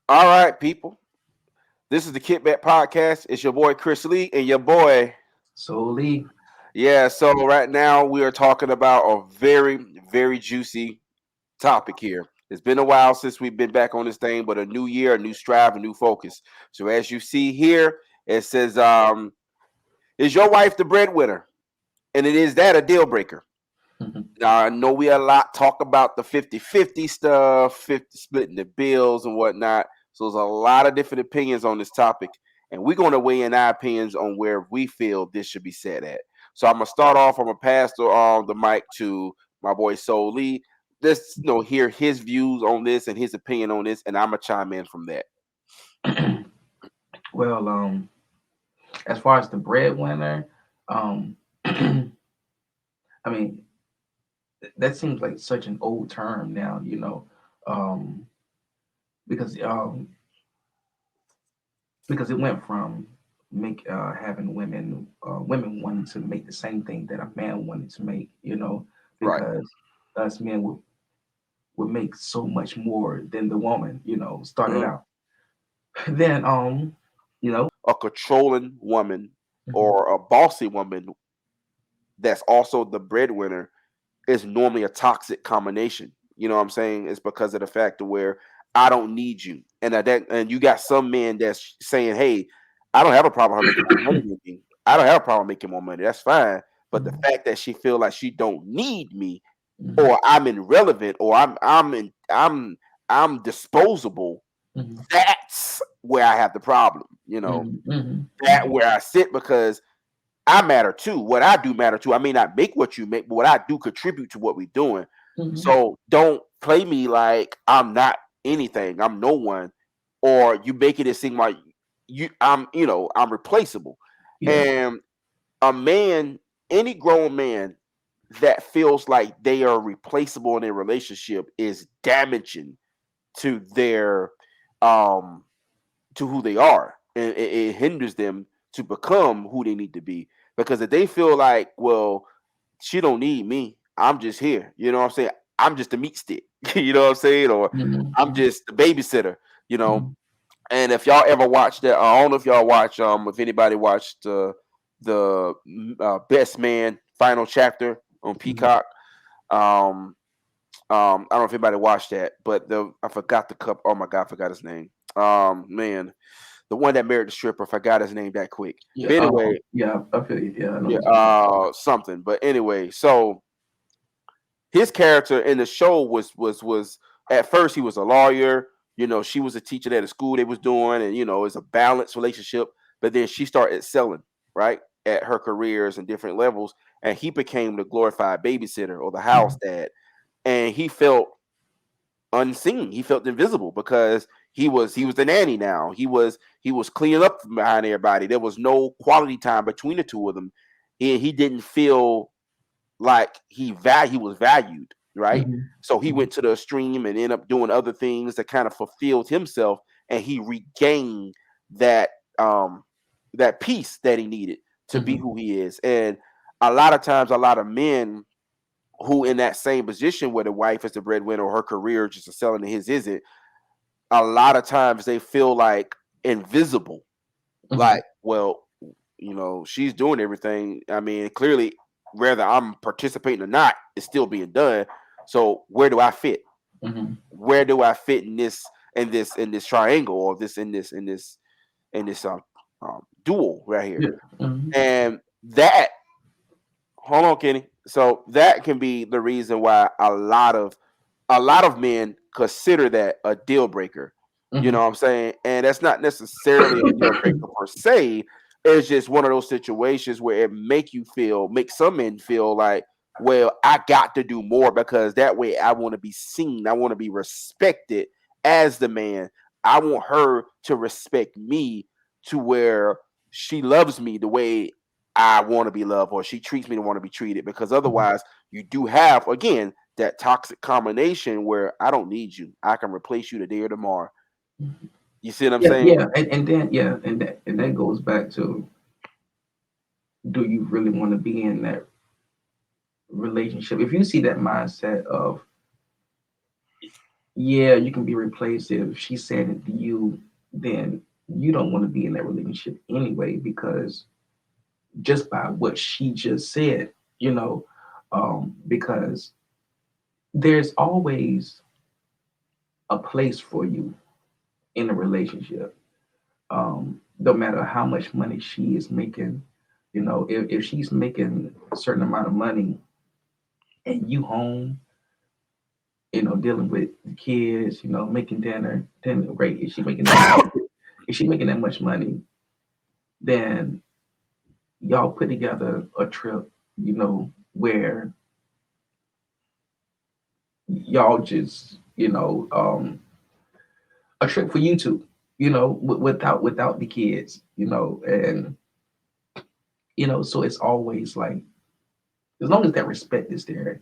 All right, people. This is the Kickback Podcast. It's your boy Chris Lee and your boy. Solely. Yeah, so right now we are talking about a very, very juicy topic here. It's been a while since we've been back on this thing, but a new year, a new strive, a new focus. So as you see here, it says, is your wife the breadwinner? And it is that a deal breaker? Now, I know we a lot talk about the 50-50 stuff, 50 splitting the bills and whatnot. So there's a lot of different opinions on this topic. And we're going to weigh in our opinions on where we feel this should be set at. So I'm going to start off. I'm going to pass the mic to my boy Soul Lee. Let's hear his views on this and his opinion on this. And I'm going to chime in from that. well, as far as the breadwinner, um, I mean, that seems like such an old term now, um, because um, because it went from make having women wanting to make the same thing that a man wanted to make, Right. because us men would make so much more than the woman, started Mhm. out. Then A controlling woman mhm, or a bossy woman that's also the breadwinner is normally a toxic combination. You know what I'm saying? It's because of the fact of where I don't need you, and you got some men that's saying, "Hey, I don't have a problem with her making more money than me. I don't have a problem making more money. That's fine." But the mhm, fact that she feel like she don't need me, mhm, or I'm irrelevant, or I'm disposable, mhm, that's where I have the problem. mhm, mhm, That where I sit because I matter too. What I do matter too. I may not make what you make, but what I do contribute to what we're doing. mhm, So don't play me like I'm not anything. I'm no one, or you making it seem like I'm replaceable. yeah, And a man, any grown man that feels like they are replaceable in a relationship is damaging to their um to who they are, and it hinders them to become who they need to be. Because if they feel like, well, she don't need me, I'm just here. You know what I'm saying? I'm just a meat stick. You know what I'm saying? Or mhm, I'm mhm, just the babysitter. You know. mhm, And if y'all ever watched that, I don't know if y'all watch. If anybody watched Best Man final chapter on mhm. Peacock. Um, I don't know if anybody watched that, but I forgot the cup. Oh my god, I forgot his name. Man, the one that married the stripper. I forgot his name that quick. Yeah, But anyway, yeah, I feel you. Yeah, I know yeah, what you're talking about. something. But anyway, so his character in the show was at first he was a lawyer. She was a teacher at a school they was doing, and it's a balanced relationship. But then she started excelling, right, at her careers and different levels, and he became the glorified babysitter or the house Mhm, dad, and he felt unseen. He felt invisible because he was the nanny now. He was cleaning up behind everybody. There was no quality time between the two of them. He didn't feel like he was valued, right? mhm, So he mhm, went to the extreme and ended up doing other things that kind of fulfilled himself, and he regained that um that peace that he needed to be mhm, who he is. And a lot of times, a lot of men who in that same position where the wife is the breadwinner or her career just is selling and his isn't, a lot of times they feel like invisible. mhm, Like, well, she's doing everything. I mean, clearly, whether I'm participating or not, it's still being done. So where do I fit? mhm. Where do I fit in this triangle or in this duel right here? Yeah, mhm, And that hold on, Kenny. So that can be the reason why a lot of men consider that a deal breaker. You know mhm. what I'm saying? And that's not necessarily a deal breaker per se. It's just one of those situations where it make some men feel like, well, I got to do more because that way I want to be seen. I want to be respected as the man. I want her to respect me to where she loves me the way I want to be loved, or she treats me to want to be treated. Because Mhm. otherwise, you do have again that toxic combination where I don't need you. I can replace you today or tomorrow. You see what I'm Yeah, saying? yeah, and then yeah, and that goes back to, do you really want to be in that relationship? If you see that mindset of yeah, you can be replaced. If she said it to you, then you don't want to be in that relationship anyway, because just by what she just said, you know, because there's always a place for you in a relationship. No matter how much money she is making, if she's making a certain amount of money and you home, dealing with the kids, making dinner, great. If she making that much money, then y'all put together a trip, where y'all just, a trip for you two, without the kids, and so it's always like, as long as that respect is there,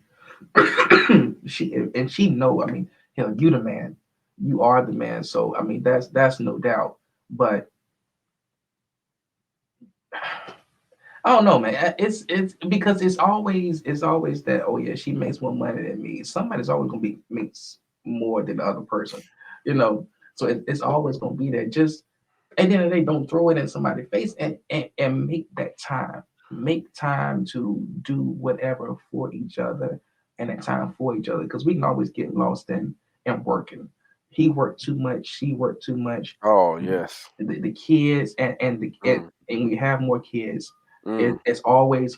she know. I mean, hell, you the man, you are the man. So I mean, that's no doubt. But I don't know, man. It's because it's always that. Oh yeah, she makes more money than me. Somebody's always gonna be makes more than the other person, you know. So it's always gonna be that. Just at the end of the day, don't throw it in somebody's face, and make that time. Make time to do whatever for each other, and that time for each other, because we can always get lost in working. He worked too much. She worked too much. Oh yes. The kids, Mm, and we have more kids. mm, It's always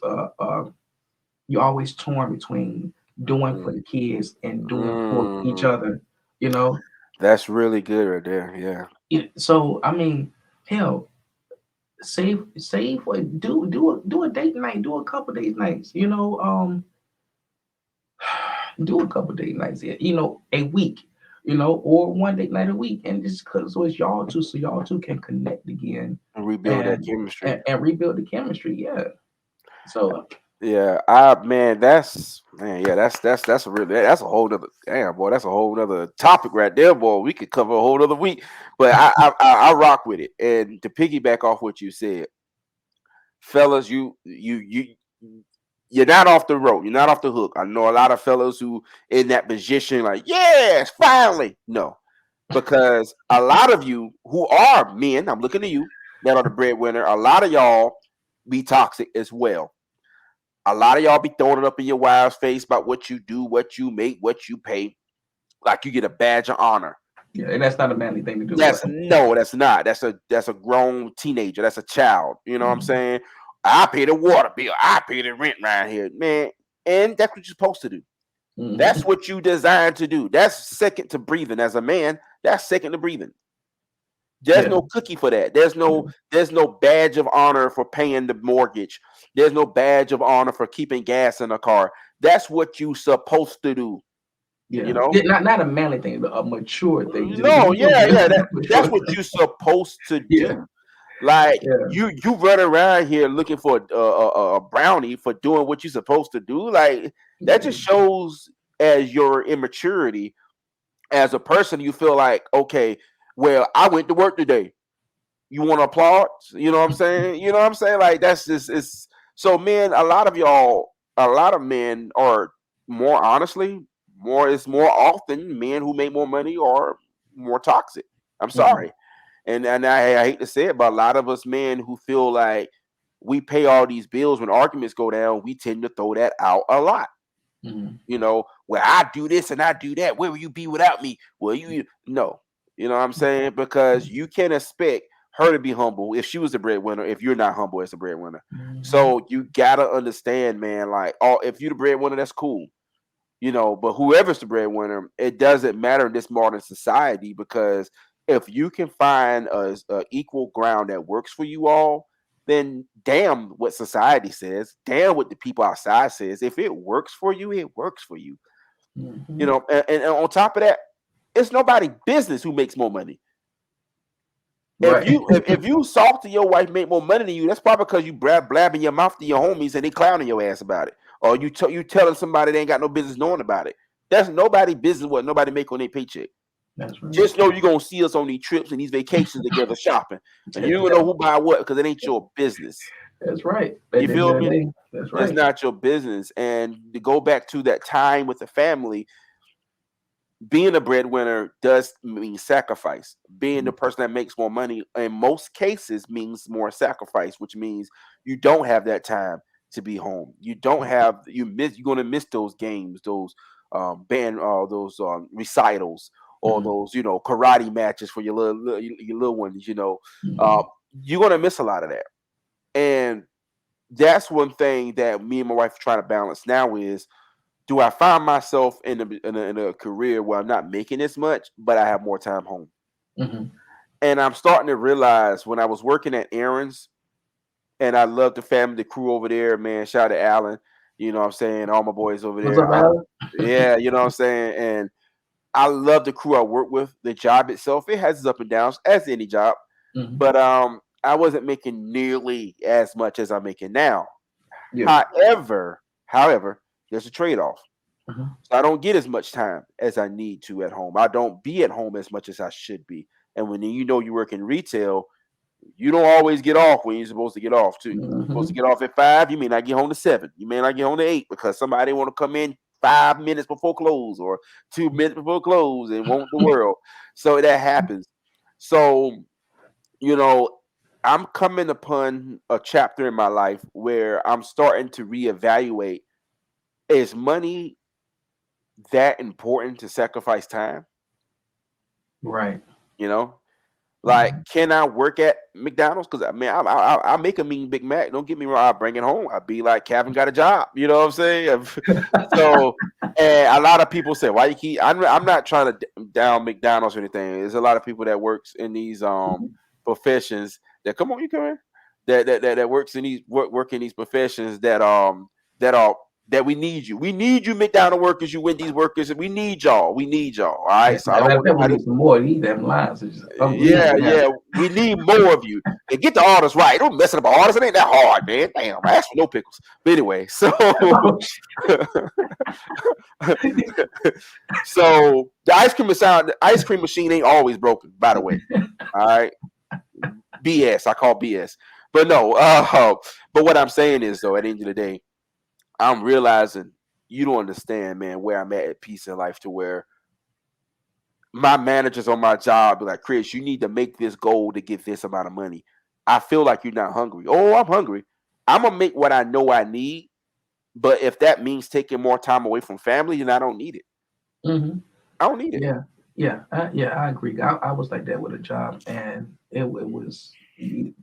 you're always torn between doing for mm, the kids and doing for each mm. other. You know. That's really good right there. Yeah. So I mean, hell, save for do a date night, do a couple date nights. Do a couple date nights. Yeah, a week. Or one date night a week, and just cause so it's y'all two, so y'all two can connect again, And rebuild that and chemistry. and rebuild the chemistry. Yeah. So Yeah, I man, that's man, yeah, that's a really that's a whole other damn boy, that's a whole other topic right there, boy. We could cover a whole other week, but I rock with it. And to piggyback off what you said, fellas, you're not off the road, you're not off the hook. I know a lot of fellas who in that position, like yes, finally, no, because a lot of you who are men, I'm looking at you that are the breadwinner. A lot of y'all be toxic as well. A lot of y'all be throwing it up in your wife's face about what you do, what you make, what you pay, like you get a badge of honor. yeah, and that's not a manly thing to do, That's but no, that's not. That's a grown teenager. That's a child. You know what I'm Mhm, saying? I pay the water bill. I pay the rent right here, man. And that's what you're supposed to do. That's mhm, what you designed to do. That's second to breathing. As a man, that's second to breathing. There's yeah, no cookie for that. There's yeah, no badge of honor for paying the mortgage. There's no badge of honor for keeping gas in a car. That's what you supposed to do. You yeah. know? Yeah, not a manly thing, but a mature thing to No, do. yeah, yeah. That's Mature what thing. you supposed to Yeah, do. Like yeah, you run around here looking for a brownie for doing what you're supposed to do. Like that yeah, just shows as your immaturity as a person. You feel like okay, well, I went to work today. You want to applaud? You know what I'm saying? You know what I'm saying? Like that's just it's so men. A lot of men are more honestly more. It's more often men who make more money are more toxic. I'm mhm, sorry, and I hate to say it, but a lot of us men who feel like we pay all these bills when arguments go down, we tend to throw that out a lot. mhm, Well, I do this and I do that. Where will you be without me? Well, you no. You know what I'm saying? Because you can expect her to be humble if she was the breadwinner, if you're not humble as a breadwinner. mhm, So you gotta understand, man, like if you're the breadwinner, that's cool. But whoever's the breadwinner, it doesn't matter in this modern society because if you can find a equal ground that works for you all, then damn what society says, damn what the people outside says. If it works for you, it works for you. mhm. And on top of that, it's nobody business who makes more money. If Right. you if you talk to your wife make more money than you, that's probably because you blabbing your mouth to your homies and they clowning your ass about it, or you telling somebody they ain't got no business knowing about it. That's nobody business what nobody make on their paycheck. That's right. Just know you're gonna see us on these trips and these vacations together shopping, and you don't even Yeah, know who buy what because it ain't your business. that's right. At You the end feel of the me? day, that's It's right. not your business. And to go back to that time with the family, being a breadwinner does mean sacrifice. Being the Mhm. person that makes more money in most cases means more sacrifice, which means you don't have that time to be home. You don't have you're gonna miss those games, those band those recitals, or Mhm. those karate matches for your little ones. Uh, Mhm. you're gonna miss a lot of that. And that's one thing that me and my wife are trying to balance now is, do I find myself in a career where I'm not making as much, but I have more time home? Mhm. And I'm starting to realize when I was working at Aaron's, and I love the family, the crew over there, man. Shout out to Allen, what I'm saying, all my boys over What's there. up, Alan? Yeah, you know what I'm saying? And I love the crew I work with. The job itself, it has its up and downs, as any job. Mhm. But I wasn't making nearly as much as I'm making now. Yeah. However, there's a trade-off. Mhm. So I don't get as much time as I need to at home. I don't be at home as much as I should be. And when you work in retail, you don't always get off when you're supposed to get off too. You're supposed to Mhm. get off at 5. You may not get home to 7. You may not get home to 8 because somebody want to come in 5 minutes before close or 2 minutes before close and want the world. So that happens. So, you know, I'm coming upon a chapter in my life where I'm starting to reevaluate, is money that important to sacrifice time? Right. You know, like, Mhm. can I work at McDonald's? Because I mean, I make a mean Big Mac. Don't get me wrong. I bring it home. I be like, Kevin got a job. You know what I'm saying? So, and a lot of people say, why you keep? I'm not trying to down McDonald's or anything. There's a lot of people that works in these Mhm. professions that come on, you come in, that works in these work in these professions that are that we need you. We need you, McDonald workers. You win these workers, and we need y'all. We need y'all. All right. So I don't Matter of want fact, we nobody. need some more. These damn lines are just Yeah, unbelievable. yeah. We need more of you. And get the orders right. Don't mess up the orders. It ain't that hard, man. Damn, I asked for no pickles. But anyway, so so the ice cream machine ain't always broken, by the way. All right. BS. I call BS. But no, but what I'm saying is though, at the end of the day, I'm realizing you don't understand, man, where I'm at peace in life to where my managers on my job be like, Chris, you need to make this goal to get this amount of money. I feel like you're not hungry. Oh, I'm hungry. I'm gonna make what I know I need, but if that means taking more time away from family, then I don't need it. Hmm. I don't need it. Yeah, yeah, I agree. I was like that with a job, and it was you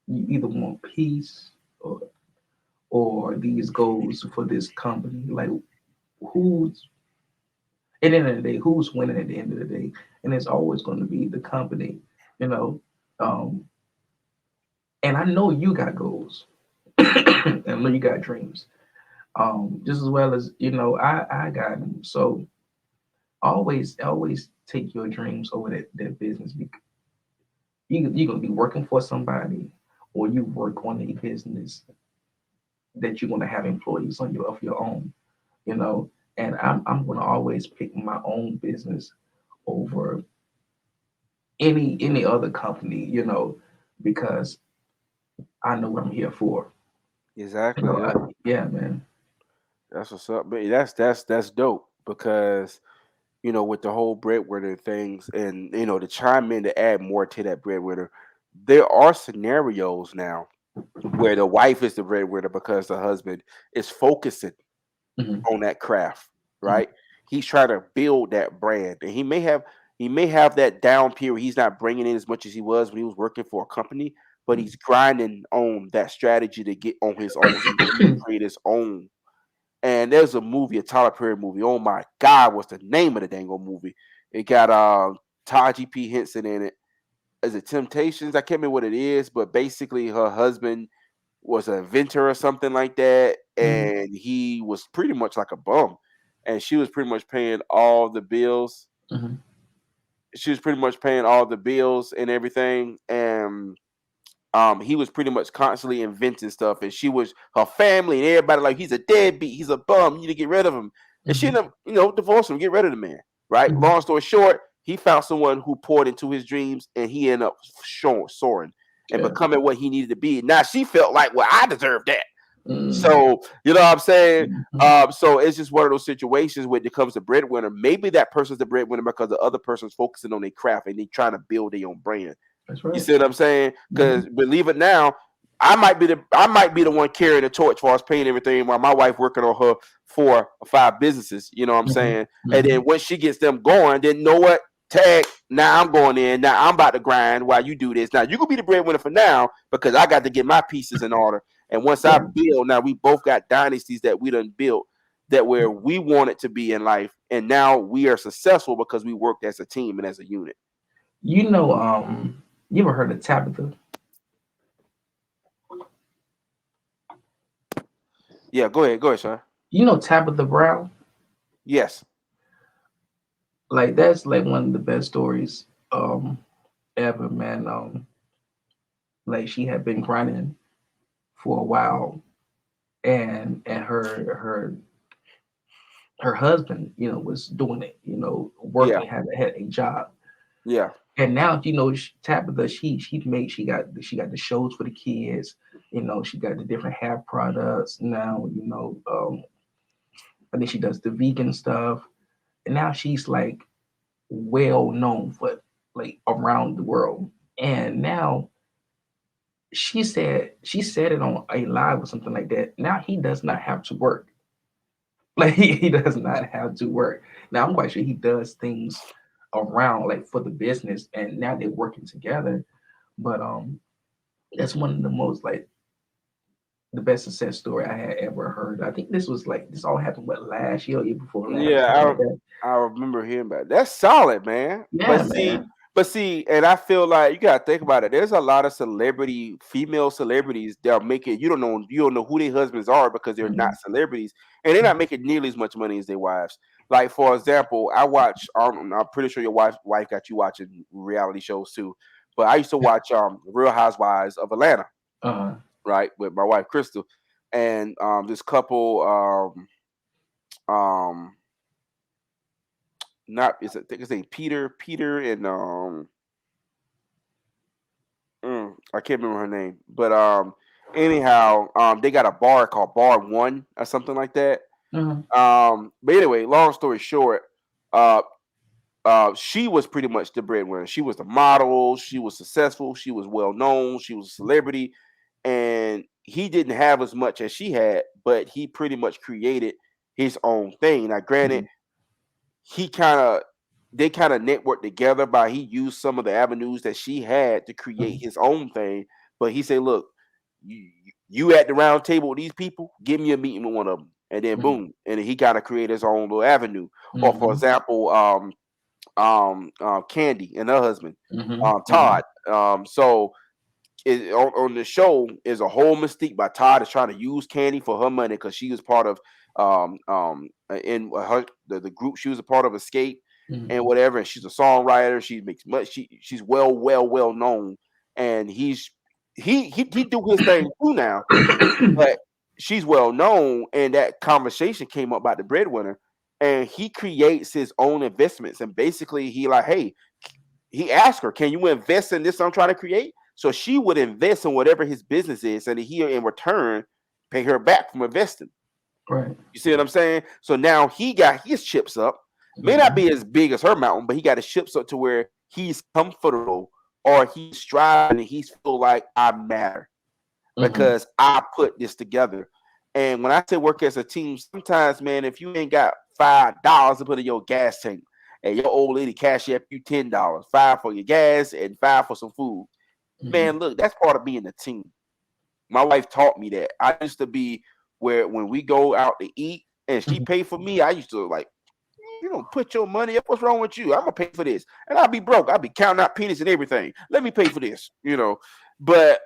either want peace or these goals for this company. Like who's at the end of the day, who's winning at the end of the day, and it's always going to be the company, you know. Um, and I know you got goals, and I know you got dreams, just as well as I got them. So always take your dreams over that business. Because you're gonna be working for somebody, or you work on a business that you're gonna have employees on your of your own. You know, and I'm gonna always pick my own business over any other company. Because I know what I'm here for. Exactly. Yep. Yeah, man. That's what's up. But that's dope because with the whole breadwinner things, and to chime in to add more to that breadwinner, there are scenarios now where the wife is the breadwinner because the husband is focusing Hmm. on that craft, Hmm. right? He's trying to build that brand, and he may have that down period. He's not bringing in as much as he was when he was working for a company, but he's grinding on that strategy to get on his own. He can create his own. And there's a movie, a Tyler Perry movie. Oh my God, what's the name of the dang old movie? It got Taraji P Henson in it. Is it Temptations? I can't remember what it is, but basically her husband was an inventor or something like that, Hmm. and he was pretty much like a bum, and she was pretty much paying all the bills. Hmm. She was pretty much paying all the bills and everything, and he was pretty much constantly inventing stuff, and she was her family and everybody like, he's a deadbeat, he's a bum, you need to get rid of him, and she Hmm. ended up divorce him, get rid of the man. Right. Hmm. Long story short, he found someone who poured into his dreams, and he ended up soaring and Yeah. becoming what he needed to be. Now she felt like, well, I deserve that. Mm, So you know what I'm saying. mhm. So it's just one of those situations when it comes to breadwinner. Maybe that person's the breadwinner because the other person's focusing on their craft and they trying to build their own brand. That's You right. see what I'm saying? Hmm. Because believe it now, I might be the one carrying the torch for us paying everything while my wife working on her 4 or 5 businesses. You know what I'm Hmm. saying? And Hmm. then once she gets them going, then know what? Tag. Now I'm going in. Now I'm about to grind while you do this. Now you can be the breadwinner for now because I got to get my pieces in order. And once I Yeah. build, now we both got dynasties that we done built that where we want it to be in life, and now we are successful because we worked as a team and as a unit. You know, you ever heard of Tabitha? Yeah, go ahead, son. You know Tabitha Brown? Yes. Like that's like one of the best stories ever, man. Like she had been grinding for a while, and her husband, was doing it, Yeah. working, had a job. Yeah. And now, Tabitha, she got the shows for the kids. She got the different hair products now. I think she does the vegan stuff, and now she's like well known for like around the world. And now she said it on a live or something like that. Now he does not have to work. Like he does not have to work. Now I'm quite sure he does things around like for the business, and now they're working together. But that's one of the most like the best success story I had ever heard. I think this all happened what last year or year before last, something Yeah, like that. I remember hearing about it. That's solid, man. Yeah, man. But see, and I feel like you gotta think about it. There's a lot of female celebrities that are making you don't know who their husbands are because they're not Hmm. celebrities, and they're not making nearly as much money as their wives. Like for example, I watch. I'm pretty sure your wife got you watching reality shows too. But I used to watch Real Housewives of Atlanta, Uh, right, with my wife Crystal, and this couple um not is I think it's named Peter and I can't remember her name, but anyhow they got a bar called Bar One or something like that. uh, But anyway, long story short, uh she was pretty much the breadwinner. She was the model. She was successful. She was well known. She was a celebrity, and he didn't have as much as she had, but he pretty much created his own thing. Now, granted, mhm, he kind of they kind of networked together by he used some of the avenues that she had to create mhm, his own thing. But he said, "Look, you, you at the round table with these people, give me a meeting with one of them." And then mhm, boom, and he kind of created his own little avenue. Or for mhm, example, Candy and her husband, mhm, Todd. mhm, So on the show is a whole mystique by Todd is trying to use Candy for her money because she was part of in her the group she was a part of Escape mhm, and whatever, and she's a songwriter. She makes much. She's well known, and he do his thing too now, but she's well known. And that conversation came up about the breadwinner, and he creates his own investments, and basically he like, hey, he asked her, "Can you invest in this I'm trying to create?" So she would invest in whatever his business is, and he in return pay her back from investing. right. You see what I'm saying? So now he got his chips up. May not Mhm, be as big as her mountain, but he got his chips up to where he's comfortable or he's striving and he's feel like I matter mhm, because I put this together. And when I say work as a team, sometimes, man, if you ain't got $5 to put in your gas tank, and your old lady cash up you $10, five for your gas and five for some food, mhm, man, look, that's part of being a team. My wife taught me that. I used to be where when we go out to eat and she mhm, paid for me, I used to like, you don't put your money up. What's wrong with you? I'm gonna pay for this, and I'll be broke. I'll be counting out pennies and everything. Let me pay for this. But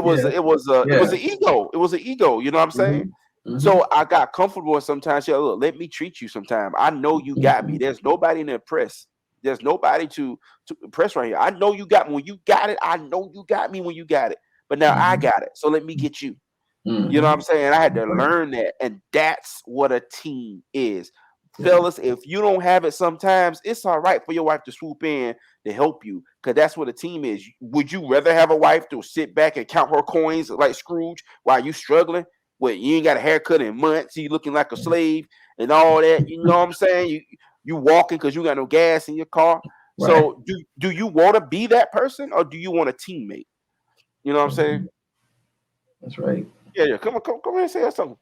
yeah, it was yeah. an ego. It was an ego. You know what I'm saying? Mhm, mhm, So I got comfortable, and sometimes, yeah, look, let me treat you. Sometime I know you got me. mhm, There's nobody to impress. There's nobody to impress right here. I know you got me when you got it. I know you got me when you got it. But now I mhm, got it. So let me get you. You know what I'm mhm. saying? I had to Right. learn that, and that's what a team is. Yeah. Fellas, if you don't have it sometimes, it's all right for your wife to swoop in to help you because that's what a team is. Would you rather have a wife to sit back and count her coins like Scrooge while you struggling? what, you ain't got a haircut in months, you looking like a slave and all that. You know what I'm saying? You walking because you got no gas in your car. Right. So do you want to be that person or do you want a teammate? You know what I'm saying? Mhm. That's right. Yeah, yeah. Come here and say something.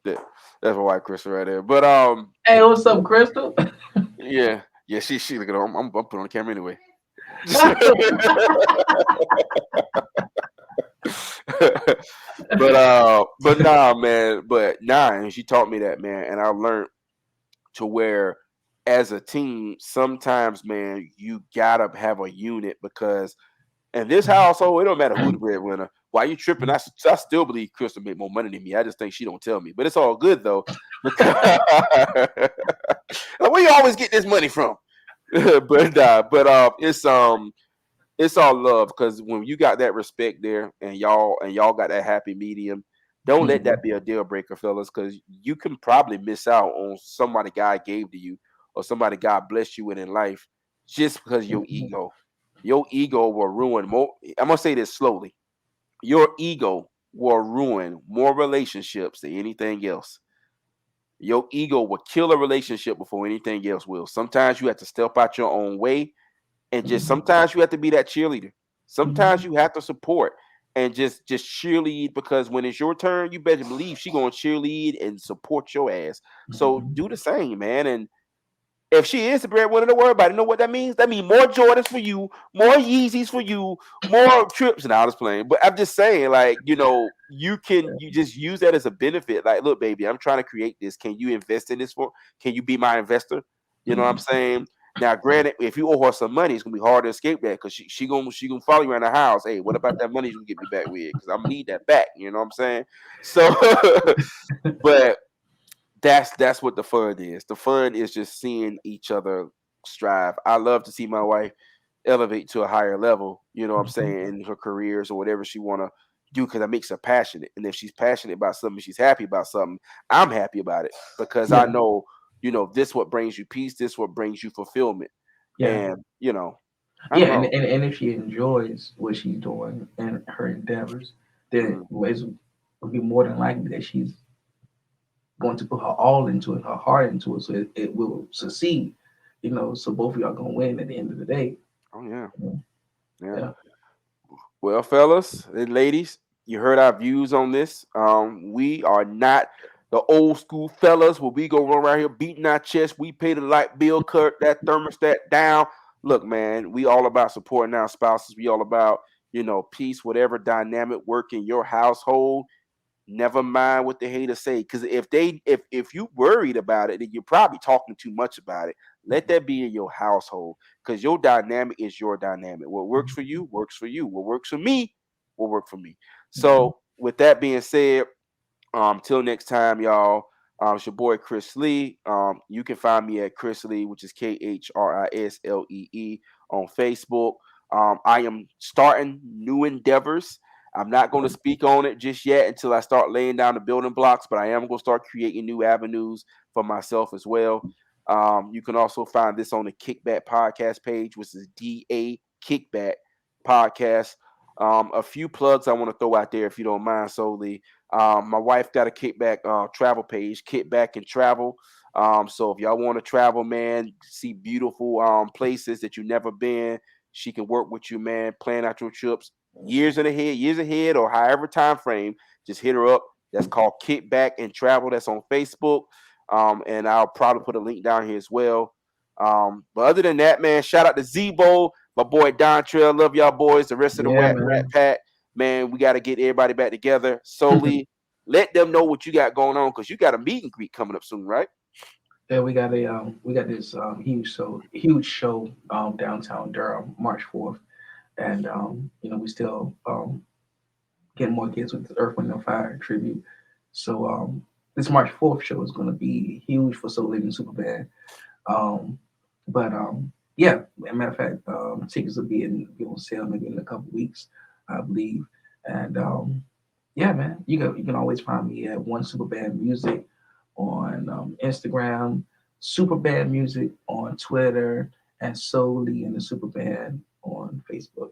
That, that's my wife, Crystal, right there. But Hey, what's up, Crystal? yeah, yeah. She look at. I'm putting on the camera anyway. But nah, man. But nah, and she taught me that, man, and I learned to where as a team, sometimes, man, you gotta have a unit because in this household, it don't matter who the breadwinner. Why you tripping? I still believe Crystal made more money than me. I just think she don't tell me, but it's all good though because like, where you always get this money from? But it's all love because when you got that respect there and y'all got that happy medium, don't let that Mhm. be a deal breaker, fellas, because you can probably miss out on somebody God gave to you or somebody God blessed you with in life just because of your Mhm. ego. Your ego will ruin more. I'm gonna say this slowly. Your ego will ruin more relationships than anything else. Your ego will kill a relationship before anything else will. Sometimes you have to step out your own way and just Mhm. sometimes you have to be that cheerleader. Sometimes Mhm. you have to support and just cheerlead because when it's your turn, you better believe she gonna cheerlead and support your ass. So Mhm. do the same, man. And if she is the breadwinner, don't worry about it. You know what that means? That means more Jordans for you, more Yeezys for you, more trips. And I was playing, but I'm just saying, like, you just use that as a benefit. Like, look, baby, I'm trying to create this. Can you invest in this for? Can you be my investor? You know what I'm Mhm. saying? Now, granted, if you owe her some money, it's gonna be hard to escape that because she gonna follow you around the house. Hey, what about that money you gonna get me back with? Because I'm gonna need that back. You know what I'm saying? So, but that's what the fun is. The fun is just seeing each other strive. I love to see my wife elevate to a higher level, you know what I'm Mhm. saying, in her careers or whatever she wanna do because it makes her passionate. And if she's passionate about something, she's happy about something, I'm happy about it because I Yeah. know, this what brings you peace, this what brings you fulfillment. Yeah. And, I Yeah. don't And, know. and if she enjoys what she's doing and her endeavors, then Mhm. it would be more than likely that she's going to put her all into it, her heart into it, so it will succeed. So both of y'all gonna win at the end of the day. Oh yeah. You know? Yeah. Yeah. Well, fellas and ladies, you heard our views on this. We are not the old school fellas where we go run around here beating our chest. We pay the light bill, cut that thermostat down. Look, man, we all about supporting our spouses. We all about, peace, whatever dynamic work in your household. Never mind what the haters say, because if you worried about it, then you're probably talking too much about it. Let that be in your household, because your dynamic is your dynamic. What works for you works for you. What works for me will work for me. Mhm. So, with that being said, till next time, y'all. It's your boy Chris Lee. You can find me at Chris Lee, which is KHRISLEE on Facebook. I am starting new endeavors. I'm not going to speak on it just yet until I start laying down the building blocks, but I am going to start creating new avenues for myself as well. You can also find this on the Kickback Podcast page, which is DA Kickback Podcast. A few plugs I want to throw out there, if you don't mind, solely. My wife got a kickback travel page, kickback and travel. So if y'all want to travel, man, see beautiful places that you never been, she can work with you, man. Plan out your trips years ahead, or however time frame. Just hit her up. That's called Kickback and Travel. That's on Facebook, and I'll probably put a link down here as well. But other than that, man, shout out to Zebo, my boy Don Trail. Love y'all boys. The rest of the Yeah, Rat man. Pack, man, we got to get everybody back together solely. Let them know what you got going on because you got a meet and greet coming up soon, right? Yeah, we got this huge show downtown Durham, March 4th, and we still getting more kids with the Earth, Wind, and Fire tribute. So this March 4th show is going to be huge for Soul Living Superband. Um, but yeah, as a matter of fact, tickets will be on sale maybe in a couple weeks, I believe. And yeah, man, you can always find me at One Superband Music on Instagram, Superband Music on Twitter, and Solely in the Superband on Facebook.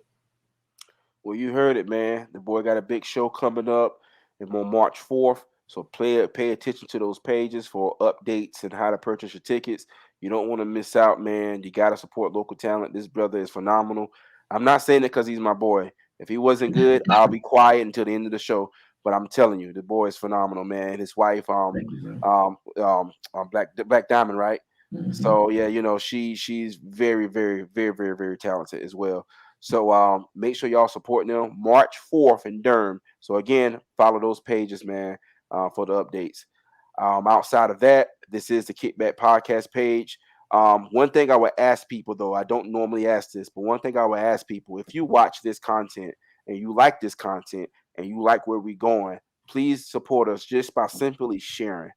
Well, you heard it, man. The boy got a big show coming up. and on March 4th. So pay attention to those pages for updates and how to purchase your tickets. You don't want to miss out, man. You got to support local talent. This brother is phenomenal. I'm not saying it because he's my boy. If he wasn't good, I'll be quiet until the end of the show. But I'm telling you, the boy is phenomenal, man. His wife, Thank you, bro. Black Diamond, right? Hmm. So yeah, she's very, very, very, very, very talented as well. So make sure y'all support them. March 4th in Durham. So again, follow those pages, man, for the updates. Outside of that, this is the Kickback Podcast page. One thing I would ask people, though, I don't normally ask this, but one thing I would ask people, if you watch this content and you like this content and you like where we're going, please support us just by simply sharing.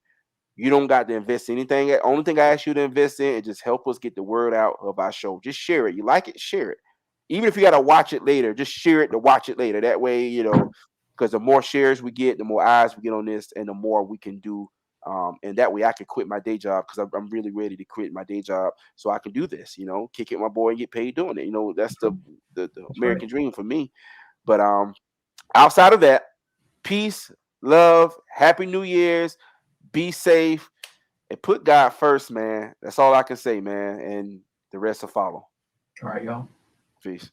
You don't got to invest in anything. Only thing I ask you to invest in is just help us get the word out of our show. Just share it. You like it, share it. Even if you got to watch it later, just share it to watch it later. That way, because the more shares we get, the more eyes we get on this, and the more we can do. And that way, I can quit my day job because I'm really ready to quit my day job so I can do this. Kick it, my boy, and get paid doing it. That's the That's right. American dream for me. But outside of that, peace, love, happy New Year's, be safe and put God first, man. That's all I can say, man. And the rest will follow. All right, y'all. Peace.